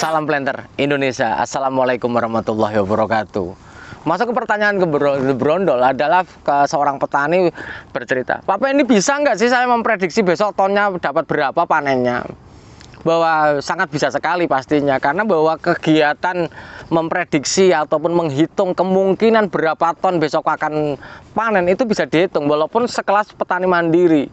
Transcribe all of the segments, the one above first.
Salam planter Indonesia. Assalamualaikum warahmatullahi wabarakatuh. Masuk ke pertanyaan berondol adalah ke seorang petani bercerita, Pak, ini bisa nggak sih saya memprediksi besok tonnya dapat berapa panennya? Bahwa sangat bisa sekali pastinya, karena bahwa kegiatan memprediksi ataupun menghitung kemungkinan berapa ton besok akan panen itu bisa dihitung walaupun sekelas petani mandiri.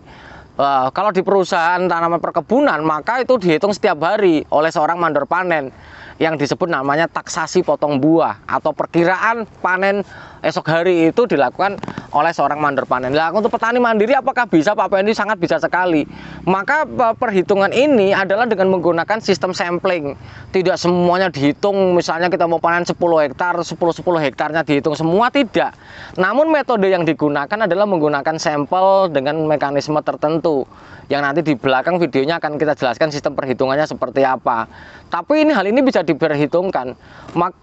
Kalau di perusahaan tanaman perkebunan maka itu dihitung setiap hari oleh seorang mandor panen yang disebut namanya taksasi potong buah atau perkiraan panen esok hari itu dilakukan oleh seorang mandor panen. Nah, untuk petani mandiri apakah bisa, Pak Pendi? Sangat bisa sekali. Maka perhitungan ini adalah dengan menggunakan sistem sampling. Tidak semuanya dihitung, misalnya kita mau panen 10 hektar, 10 hektarnya dihitung semua, tidak. Namun metode yang digunakan adalah menggunakan sampel dengan mekanisme tertentu yang nanti di belakang videonya akan kita jelaskan sistem perhitungannya seperti apa. Tapi hal ini bisa diperhitungkan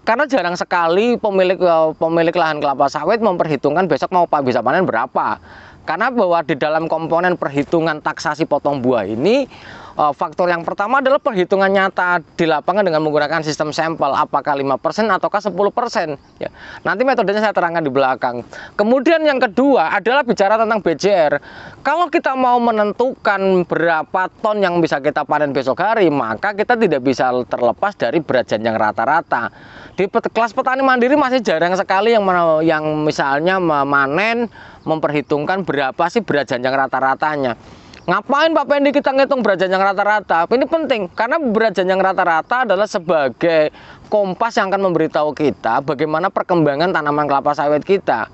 karena jarang sekali pemilik lahan kelapa sawit memperhitungkan besok mau bisa panen berapa. Karena bahwa di dalam komponen perhitungan taksasi potong buah ini, faktor yang pertama adalah perhitungan nyata di lapangan dengan menggunakan sistem sampel, apakah 5% ataukah 10%. Ya, nanti metodenya saya terangkan di belakang. Kemudian yang kedua adalah bicara tentang BJR. Kalau kita mau menentukan berapa ton yang bisa kita panen besok hari, maka kita tidak bisa terlepas dari berat janjang rata-rata. Di kelas petani mandiri masih jarang sekali yang misalnya memanen memperhitungkan berapa sih berat janjang rata-ratanya. Ngapain Pak Pendi kita ngitung berat janjang rata-rata? Ini penting karena berat janjang rata-rata adalah sebagai kompas yang akan memberitahu kita bagaimana perkembangan tanaman kelapa sawit kita.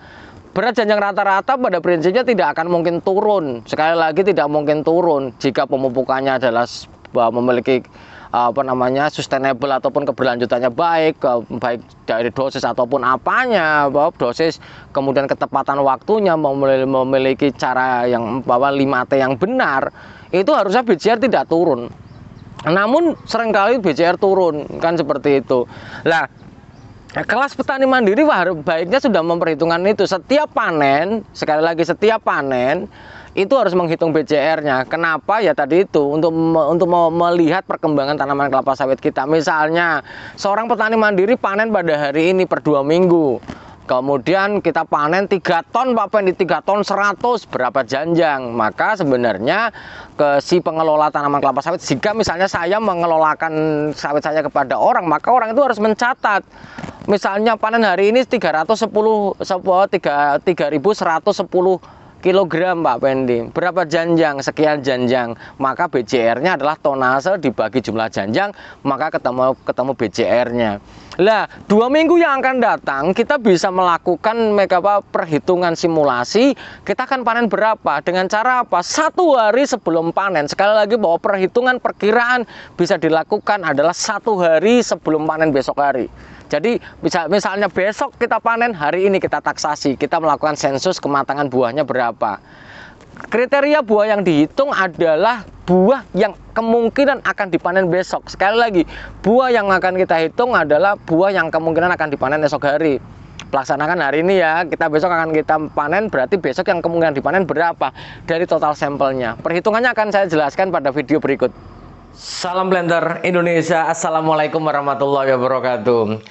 Berat janjang rata-rata pada prinsipnya tidak akan mungkin turun. Sekali lagi tidak mungkin turun jika pemupukannya adalah memiliki sustainable ataupun keberlanjutannya baik dari dosis ataupun apanya, dosis kemudian ketepatan waktunya, memiliki cara yang 5T yang benar, itu harusnya BJR tidak turun. Namun seringkali BJR turun, kan seperti itu. Nah, kelas petani mandiri baiknya sudah memperhitungkan itu. Setiap panen, sekali lagi setiap panen itu harus menghitung BJR-nya. Kenapa? Ya tadi itu untuk melihat perkembangan tanaman kelapa sawit kita. Misalnya seorang petani mandiri panen pada hari ini per 2 minggu. Kemudian kita panen 3 ton, Pak Pendi, 3 ton 100, berapa janjang? Maka sebenarnya ke si pengelola tanaman kelapa sawit, jika misalnya saya mengelolakan sawit saya kepada orang, maka orang itu harus mencatat. Misalnya panen hari ini 310 kilogram, Pak Pendi, berapa janjang? Sekian janjang. Maka BJR-nya adalah tonase dibagi jumlah janjang, maka ketemu BJR-nya. Lah, 2 minggu yang akan datang kita bisa melakukan perhitungan simulasi. Kita akan panen berapa? Dengan cara apa? 1 hari sebelum panen. Sekali lagi bahwa perhitungan perkiraan bisa dilakukan adalah 1 hari sebelum panen besok hari. Jadi misalnya besok kita panen, hari ini kita taksasi, kita melakukan sensus kematangan buahnya berapa. Kriteria buah yang dihitung adalah buah yang kemungkinan akan dipanen besok. Sekali lagi, buah yang akan kita hitung adalah buah yang kemungkinan akan dipanen esok hari. Pelaksanakan hari ini ya, kita besok akan kita panen, berarti besok yang kemungkinan dipanen berapa dari total sampelnya. Perhitungannya akan saya jelaskan pada video berikut. Salam planter Indonesia. Assalamualaikum warahmatullahi wabarakatuh.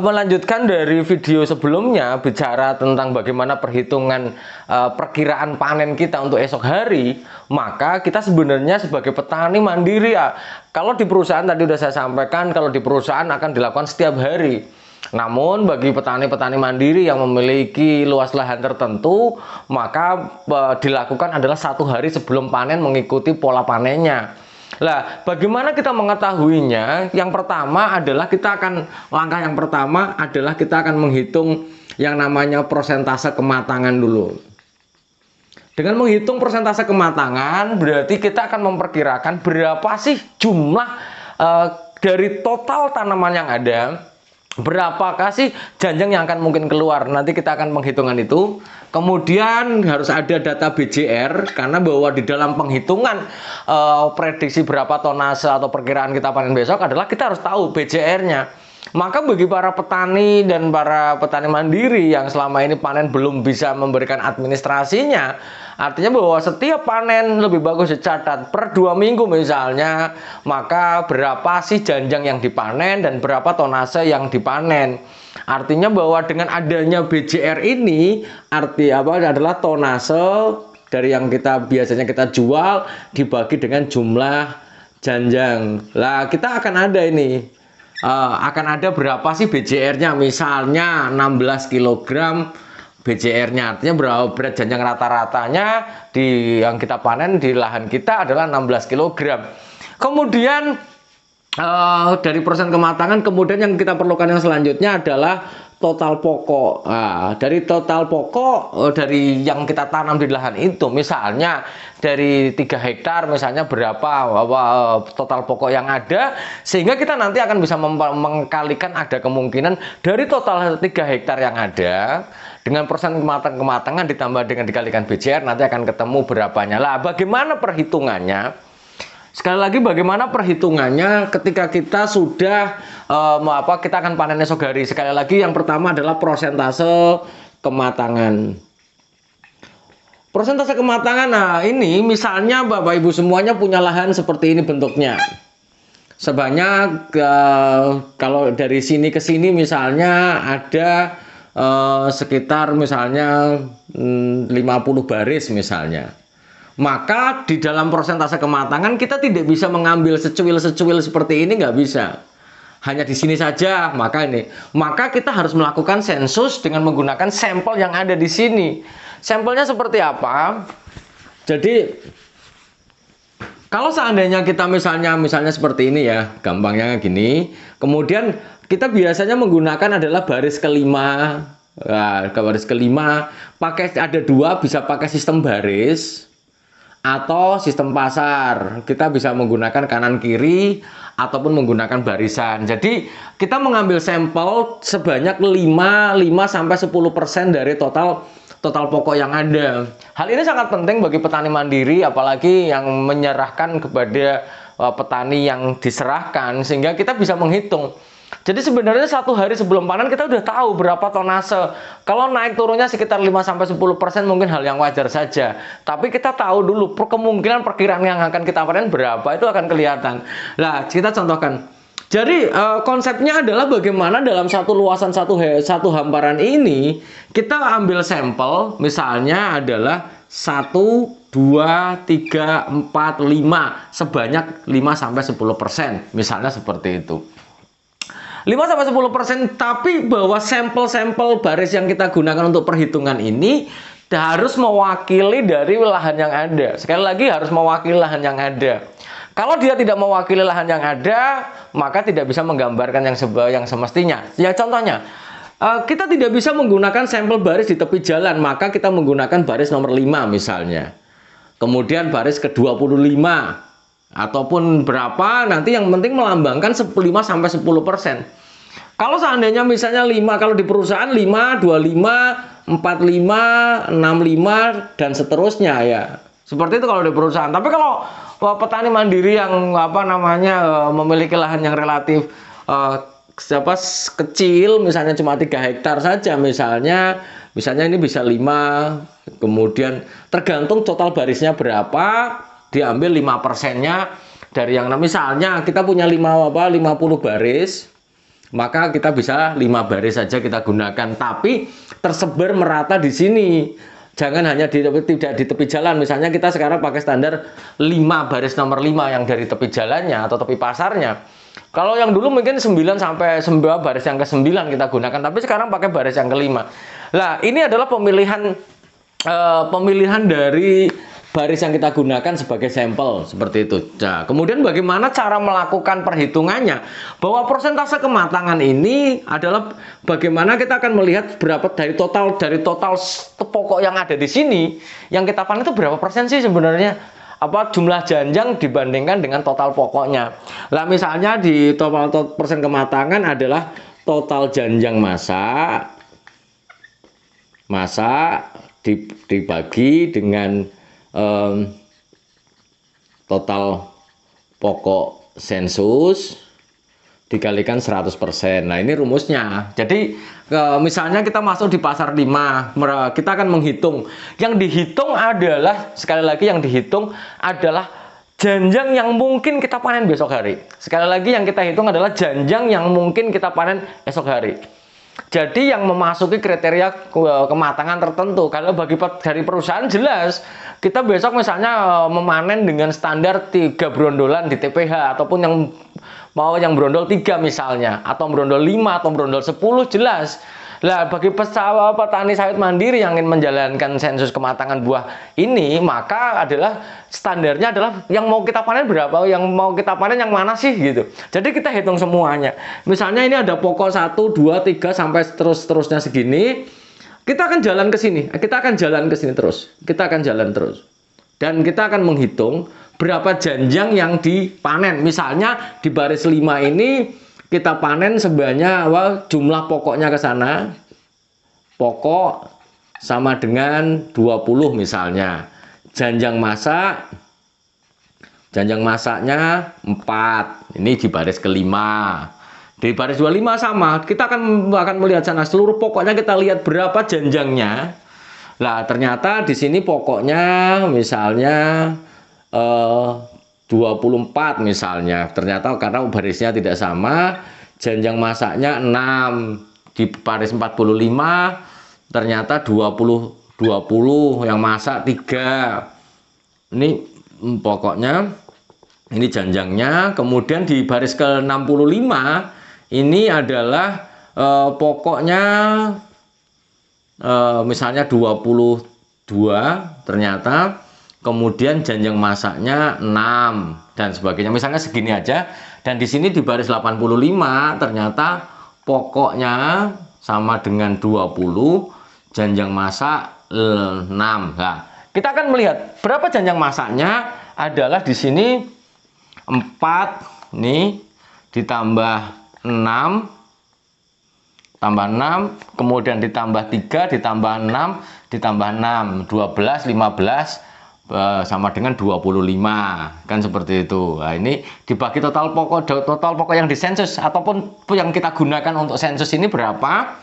Melanjutkan dari video sebelumnya bicara tentang bagaimana perhitungan perkiraan panen kita untuk esok hari, maka kita sebenarnya sebagai petani mandiri ya, kalau di perusahaan tadi sudah saya sampaikan, kalau di perusahaan akan dilakukan setiap hari. Namun bagi petani-petani mandiri yang memiliki luas lahan tertentu, maka dilakukan adalah 1 hari sebelum panen mengikuti pola panennya. Lah, bagaimana kita mengetahuinya? Yang pertama adalah langkah yang pertama adalah kita akan menghitung yang namanya persentase kematangan dulu. Dengan menghitung persentase kematangan, berarti kita akan memperkirakan berapa sih jumlah dari total tanaman yang ada, berapakah sih janjang yang akan mungkin keluar. Nanti kita akan menghitungkan itu. Kemudian harus ada data BJR, karena bahwa di dalam penghitungan prediksi berapa tonase atau perkiraan kita panen besok adalah kita harus tahu BJR-nya. Maka bagi para petani dan para petani mandiri yang selama ini panen belum bisa memberikan administrasinya, artinya bahwa setiap panen lebih bagus dicatat per 2 minggu misalnya, maka berapa sih janjang yang dipanen dan berapa tonase yang dipanen. Artinya bahwa dengan adanya BJR ini, arti apa adalah tonase dari yang biasanya kita jual dibagi dengan jumlah janjang. Lah kita akan ada ini. Akan ada berapa sih BJR-nya, misalnya 16 kg BJR-nya, artinya berapa berat janjang rata-ratanya yang kita panen di lahan kita adalah 16 kg. Kemudian dari persen kematangan, kemudian yang kita perlukan yang selanjutnya adalah total pokok. Dari total pokok dari yang kita tanam di lahan itu, misalnya dari 3 hektar misalnya berapa total pokok yang ada, sehingga kita nanti akan bisa mengkalikan, ada kemungkinan dari total 3 hektar yang ada dengan persen kematangan ditambah dengan dikalikan BJR, nanti akan ketemu berapanya. Lah bagaimana perhitungannya? Sekali lagi, bagaimana perhitungannya ketika kita sudah kita akan panen esok hari. Sekali lagi, yang pertama adalah persentase kematangan. Persentase kematangan, nah ini misalnya Bapak Ibu semuanya punya lahan seperti ini bentuknya. Sebanyak kalau dari sini ke sini misalnya ada sekitar misalnya 50 baris misalnya. Maka di dalam persentase kematangan kita tidak bisa mengambil secuil-secuil seperti ini, nggak bisa. Hanya di sini saja, maka kita harus melakukan sensus dengan menggunakan sampel yang ada di sini. Sampelnya seperti apa? Jadi kalau seandainya kita misalnya seperti ini ya, gampangnya gini. Kemudian kita biasanya menggunakan adalah baris kelima. Nah, baris kelima ada 2, bisa pakai sistem baris atau sistem pasar. Kita bisa menggunakan kanan kiri ataupun menggunakan barisan. Jadi kita mengambil sampel sebanyak 5-10% dari total pokok yang ada. Hal ini sangat penting bagi petani mandiri, apalagi yang menyerahkan kepada petani yang diserahkan, sehingga kita bisa menghitung. Jadi sebenarnya 1 hari sebelum panen kita udah tahu berapa tonase. Kalau naik turunnya sekitar 5-10% mungkin hal yang wajar saja. Tapi kita tahu dulu kemungkinan perkiraan yang akan kita panen berapa, itu akan kelihatan. Nah, kita contohkan. Jadi konsepnya adalah bagaimana dalam satu luasan satu hamparan ini kita ambil sampel, misalnya adalah 1, 2, 3, 4, 5 sebanyak 5-10%, misalnya seperti itu. 5-10%, tapi bahwa sampel-sampel baris yang kita gunakan untuk perhitungan ini harus mewakili dari lahan yang ada. Sekali lagi, harus mewakili lahan yang ada. Kalau dia tidak mewakili lahan yang ada, maka tidak bisa menggambarkan yang semestinya. Ya contohnya, kita tidak bisa menggunakan sampel baris di tepi jalan, maka kita menggunakan baris nomor 5 misalnya. Kemudian baris ke-25 ataupun berapa, nanti yang penting melambangkan 5-10%. Kalau seandainya misalnya 5, kalau di perusahaan 5, 25, 45, 65 dan seterusnya ya. Seperti itu kalau di perusahaan. Tapi kalau petani mandiri yang memiliki lahan yang relatif kecil, misalnya cuma 3 hektar saja misalnya ini bisa 5, kemudian tergantung total barisnya berapa, diambil 5%-nya dari yang misalnya kita punya 50 baris, maka kita bisa 5 baris saja kita gunakan, tapi tersebar merata di sini. Jangan hanya tidak di tepi jalan. Misalnya kita sekarang pakai standar 5 baris nomor 5 yang dari tepi jalannya atau tepi pasarnya. Kalau yang dulu mungkin 9 sampai 9 baris yang ke-9 kita gunakan, tapi sekarang pakai baris yang ke-5. Nah, ini adalah pemilihan dari baris yang kita gunakan sebagai sampel seperti itu. Nah, kemudian bagaimana cara melakukan perhitungannya? Bahwa persentase kematangan ini adalah bagaimana kita akan melihat berapa dari total pokok yang ada di sini, yang kita panen itu berapa persen sih sebenarnya? Apa jumlah janjang dibandingkan dengan total pokoknya. Lah misalnya di total persen kematangan adalah total janjang masa dibagi dengan total pokok sensus dikalikan 100%. Nah, ini rumusnya. Jadi, misalnya kita masuk di pasar 5, kita akan menghitung. Yang dihitung adalah, sekali lagi yang dihitung adalah janjang yang mungkin kita panen besok hari. Sekali lagi yang kita hitung adalah janjang yang mungkin kita panen esok hari. Jadi yang memasuki kriteria kematangan tertentu. Kalau dari perusahaan jelas, kita besok misalnya memanen dengan standar 3 brondolan di TPH, ataupun yang brondol 3 misalnya, atau brondol 5 atau brondol 10 jelas. Lah bagi petani sawit mandiri yang ingin menjalankan sensus kematangan buah ini, maka standarnya adalah yang mau kita panen berapa, yang mau kita panen yang mana sih gitu. Jadi kita hitung semuanya. Misalnya ini ada pokok 1, 2, 3 sampai terusnya segini. Kita akan jalan ke sini. Kita akan jalan ke sini terus. Kita akan jalan terus. Dan kita akan menghitung berapa janjang yang dipanen. Misalnya di baris 5 ini kita panen sebanyak jumlah pokoknya ke sana. Pokok sama dengan 20 misalnya. Janjang masaknya 4. Ini di baris kelima. Di baris 25 sama. Kita akan melihat sana seluruh pokoknya, kita lihat berapa janjangnya. Lah ternyata di sini pokoknya misalnya 24 misalnya. Ternyata karena barisnya tidak sama, janjang masaknya 6. Di baris 45 ternyata 20 yang masak 3. Ini pokoknya, ini janjangnya. Kemudian di baris ke 65 ini adalah pokoknya misalnya 22 ternyata, kemudian janjang masaknya 6 dan sebagainya. Misalnya segini aja. Dan di sini di baris 85 ternyata pokoknya sama dengan 20, janjang masak 6. Nah, kita akan melihat berapa janjang masaknya adalah di sini 4 nih ditambah 6 kemudian ditambah 3 ditambah 6 ditambah 6 12 15 sama dengan 25, kan seperti itu. Nah, ini dibagi total pokok yang disensus ataupun yang kita gunakan untuk sensus ini berapa.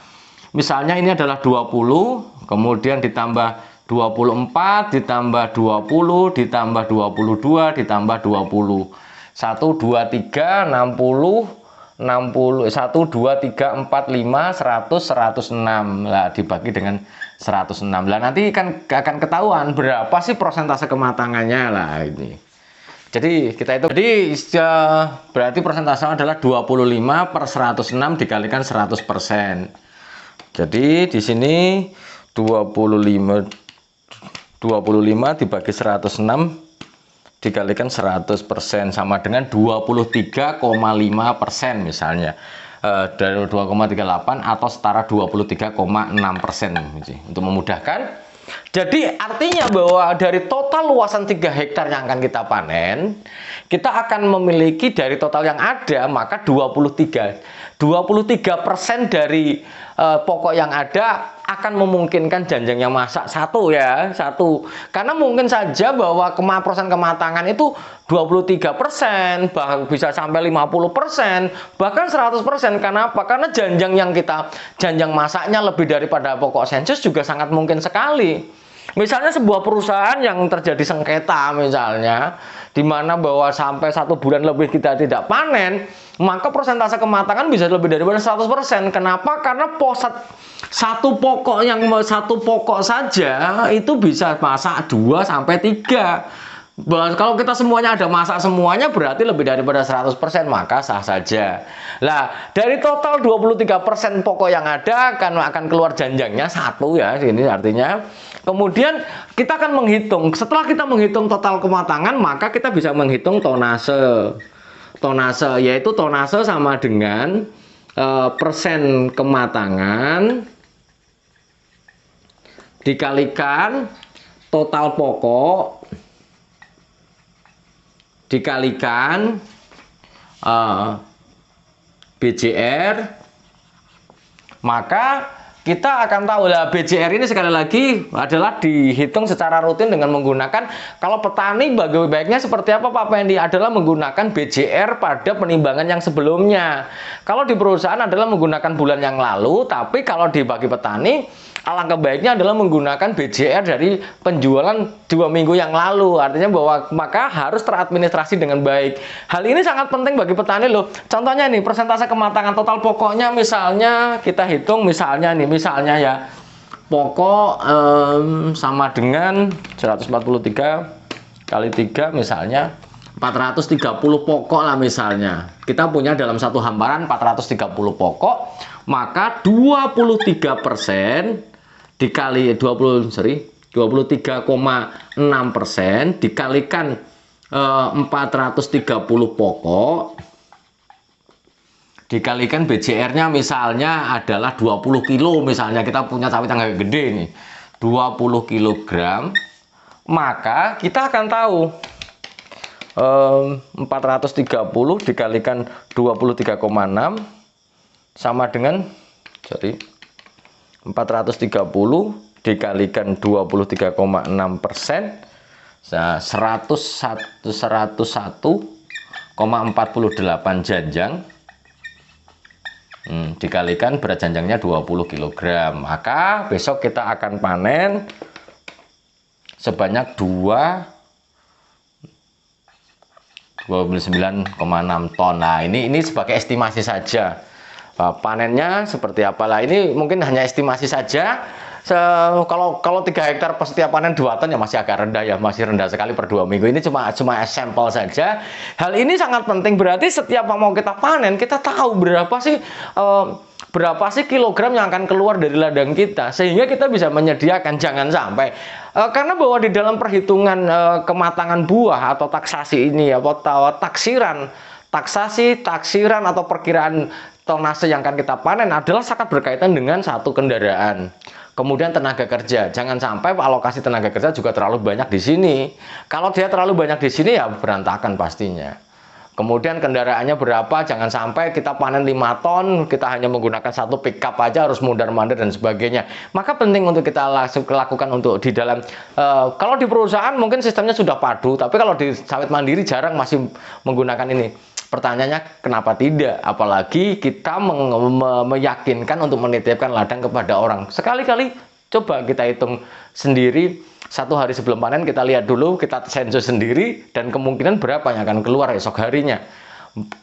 Misalnya ini adalah 20, kemudian ditambah 24 ditambah 20 ditambah 22 ditambah 20, 1 2 3 60 1 2 3 4 5 100 106. Lah dibagi dengan 106. Lah nanti kan akan ketahuan berapa sih persentase kematangannya lah ini. Jadi kita itu berarti persentasenya adalah 25/106 dikalikan 100%. Jadi di sini 25 dibagi 106 dikalikan 100% sama dengan 23,5% misalnya, dari 2,38 atau setara 23,6% untuk memudahkan. Jadi artinya bahwa dari total luasan 3 hektar yang akan kita panen, kita akan memiliki dari total yang ada, maka 23% dari pokok yang ada akan memungkinkan janjang yang masak satu. Karena mungkin saja bahwa proses kematangan itu 23%, bahkan bisa sampai 50%, bahkan 100%. Kenapa? Karena janjang masaknya lebih daripada pokok sensus juga sangat mungkin sekali. Misalnya sebuah perusahaan yang terjadi sengketa misalnya, di mana bahwa sampai 1 bulan lebih kita tidak panen, maka persentase kematangan bisa lebih daripada 100%. Kenapa? Karena satu pokok saja itu bisa masak 2 sampai 3. Kalau kita semuanya ada masak semuanya berarti lebih daripada 100%, maka sah saja. Lah, dari total 23% pokok yang ada akan keluar janjangnya 1 ya. Ini artinya. Kemudian kita akan menghitung. Setelah kita menghitung total kematangan, maka kita bisa menghitung tonase. Tonase yaitu tonase sama dengan persen kematangan dikalikan total pokok dikalikan BJR, maka kita akan tahu lah BJR ini sekali lagi adalah dihitung secara rutin dengan menggunakan, kalau petani bagi baiknya seperti apa Pak Pendi, adalah menggunakan BJR pada penimbangan yang sebelumnya. Kalau di perusahaan adalah menggunakan bulan yang lalu, tapi kalau dibagi petani alangkah baiknya adalah menggunakan BJR dari penjualan 2 minggu yang lalu. Artinya bahwa maka harus teradministrasi dengan baik. Hal ini sangat penting bagi petani loh. Contohnya nih, persentase kematangan total pokoknya misalnya kita hitung misalnya ya pokok sama dengan 143 kali 3 misalnya 430 pokok lah misalnya. Kita punya dalam satu hamparan 430 pokok, maka 23% dikali 23,6% dikalikan 430 pokok dikalikan BJR-nya misalnya adalah 20 kilo, misalnya kita punya sawit yang agak gede nih 20 kg, maka kita akan tahu 430 dikalikan 23,6 sama dengan 430 dikalikan 23,6%, 101,48 janjang, dikalikan berat janjangnya 20 kg. Maka besok kita akan panen sebanyak 29,6 ton. Nah, ini sebagai estimasi saja. Panennya seperti apalah, ini mungkin hanya estimasi saja. Kalau 3 hektar setiap panen 2 ton ya masih agak rendah ya, masih rendah sekali per 2 minggu. Ini cuma sampel saja. Hal ini sangat penting, berarti setiap mau kita panen kita tahu berapa sih kilogram yang akan keluar dari ladang kita, sehingga kita bisa menyediakan. Jangan sampai karena bahwa di dalam perhitungan kematangan buah atau taksasi ini atau taksiran atau perkiraan tonase yang akan kita panen adalah sangat berkaitan dengan satu kendaraan. Kemudian tenaga kerja, jangan sampai alokasi tenaga kerja juga terlalu banyak di sini. Kalau dia terlalu banyak di sini ya berantakan pastinya. Kemudian kendaraannya berapa, jangan sampai kita panen 5 ton, kita hanya menggunakan satu pickup aja, harus mundar-mandir dan sebagainya. Maka penting untuk kita lakukan untuk di dalam, kalau di perusahaan mungkin sistemnya sudah padu, tapi kalau di sawit mandiri jarang masih menggunakan ini. Pertanyaannya kenapa tidak? Apalagi kita meyakinkan untuk menitipkan ladang kepada orang. Sekali-kali coba kita hitung sendiri, 1 hari sebelum panen kita lihat dulu, kita sensus sendiri, dan kemungkinan berapa yang akan keluar esok harinya.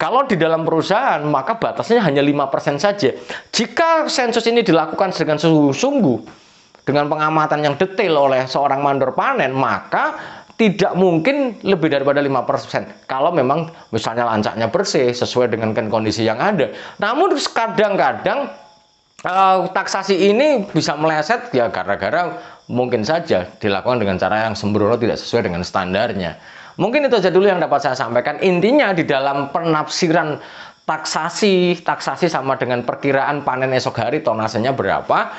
Kalau di dalam perusahaan maka batasnya hanya 5% saja. Jika sensus ini dilakukan dengan sungguh-sungguh, dengan pengamatan yang detail oleh seorang mandor panen, maka tidak mungkin lebih daripada 5% kalau memang misalnya lancaknya bersih sesuai dengan kondisi yang ada. Namun kadang-kadang taksasi ini bisa meleset ya gara-gara mungkin saja dilakukan dengan cara yang sembrono, tidak sesuai dengan standarnya. Mungkin itu saja dulu yang dapat saya sampaikan. Intinya di dalam penafsiran taksasi sama dengan perkiraan panen esok hari tonasenya berapa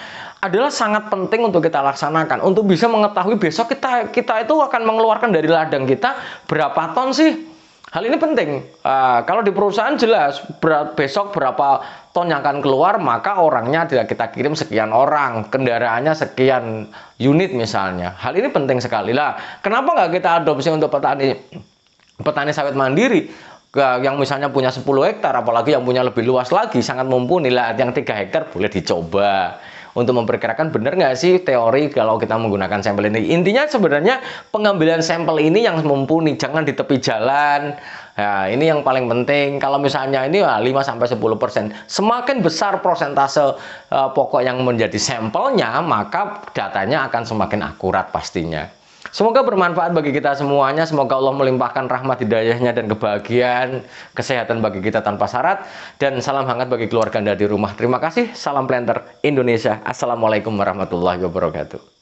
adalah sangat penting untuk kita laksanakan, untuk bisa mengetahui besok kita itu akan mengeluarkan dari ladang kita berapa ton sih. Hal ini penting. Kalau di perusahaan jelas besok berapa ton yang akan keluar, maka orangnya tidak kita kirim sekian orang, kendaraannya sekian unit misalnya. Hal ini penting sekali lah. Kenapa nggak kita adopsi untuk petani sawit mandiri yang misalnya punya 10 hektar, apalagi yang punya lebih luas lagi, sangat mumpuni lah. Yang 3 hektar boleh dicoba untuk memperkirakan benar nggak sih teori kalau kita menggunakan sampel ini. Intinya sebenarnya pengambilan sampel ini yang mumpuni, jangan di tepi jalan. Nah, ini yang paling penting. Kalau misalnya ini 5-10%, semakin besar persentase pokok yang menjadi sampelnya, maka datanya akan semakin akurat pastinya. Semoga bermanfaat bagi kita semuanya. Semoga Allah melimpahkan rahmat hidayahnya dan kebahagiaan, kesehatan bagi kita tanpa syarat. Dan salam hangat bagi keluarga Anda di rumah. Terima kasih. Salam Planter Indonesia. Assalamualaikum warahmatullahi wabarakatuh.